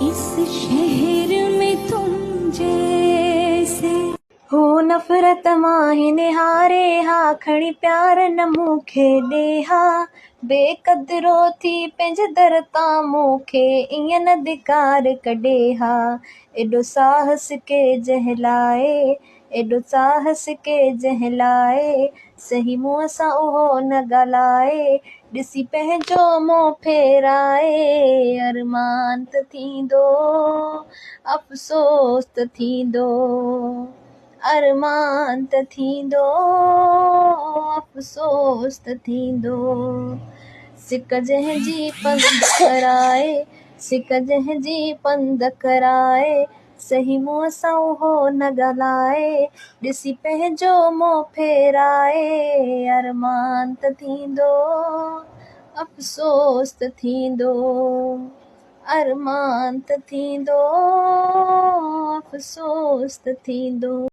इस शहर में तुम जैसे हो नफ़रत मां हिन हारे हा खणी प्यार न मूंखे ॾे हा बेक़दरो थी पंहिंजे दर तां मूंखे ईअं न धिकार कढे हा एॾो साहस के जंहिंलाए एॾो साहस के जंहिंलाए सही मुंहं सां उहो न ॻाल्हाए ॾिसी पंहिंजो मुंहुं फेराए अरमान त थींदो अफ़सोस त थींदो अरमान त थींदो अफ़सोस त थींदो सिक जंहिंजी पंध कराए सिक जंहिंजी पंध कराए सही मुंहं सां उहो न ॻाल्हाए ॾिसी पंहिंजो मुंहुं फेराए अरमान त थींदो अफ़सोस त थींदो अरमान त थींदो अफ़सोस त थींदो।